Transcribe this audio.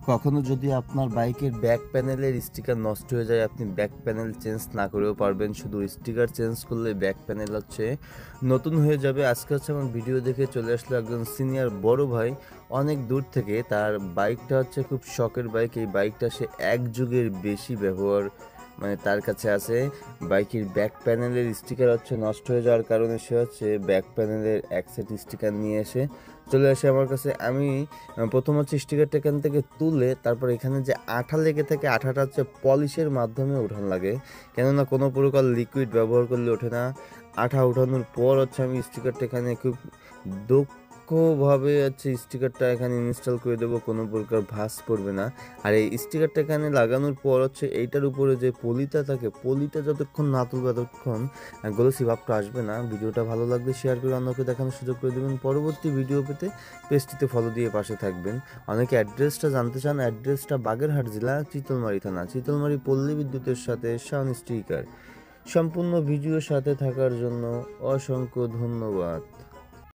কখনো যদি আপনার বাইকের ব্যাক প্যানেলের স্টিকার নষ্ট হয়ে যায়, আপনি ব্যাক প্যানেল চেঞ্জ না করেও পারবেন। শুধু স্টিকার চেঞ্জ করলে ব্যাক প্যানেল নতুন হয়ে যাবে। আজকে আমার ভিডিও দেখে চলে আসলো একজন সিনিয়র বড় ভাই অনেক দূর থেকে। তার বাইকটা খুব শখের বাইক। এই বাইকটা সে এক যুগের বেশি ব্যবহার তার কাছে আছে। বাইকের ব্যাক প্যানেলের স্টিকার নষ্ট হয়ে যাওয়ার কারণে সে ব্যাক প্যানেলের এক সেট স্টিকার নিয়ে চলে আসে আমার কাছে। আমি প্রথম স্টিকারটা এখান থেকে তুলে তারপর এখানে যে আঠা লেগে থাকে, আঠাটা পলিশের মাধ্যমে ওঠানো লাগে, কেননা কোনো প্রকার লিকুইড ব্যবহার করলে ওঠে না। আঠা ওঠানোর পর আমি স্টিকারটা এখানে খুব দক্ষভাবে স্টিকারটা এখানে ইনস্টল করে দেবো, কোনো প্রকার ভাঁজ পড়বে না। আর এই স্টিকারটা এখানে লাগানোর পর এইটার উপরে যে পলিটা থাকে, পলিটা যতক্ষণ না তুলবে ততক্ষণ গ্লসি ভাবটা আসবে না। ভিডিওটা ভালো লাগলে শেয়ার করে অন্যকে দেখানোর সুযোগ করে দেবেন। পরবর্তী ভিডিও পেতে পেজটিতে ফলো দিয়ে পাশে থাকবেন। অনেকে অ্যাড্রেসটা জানতে চান। অ্যাড্রেসটা বাগেরহাট জেলা, চিতলমারি থানা, চিতলমারি পল্লী বিদ্যুতের সাথে শাওন স্টিকার। সম্পূর্ণ ভিডিওর সাথে থাকার জন্য অসংখ্য ধন্যবাদ।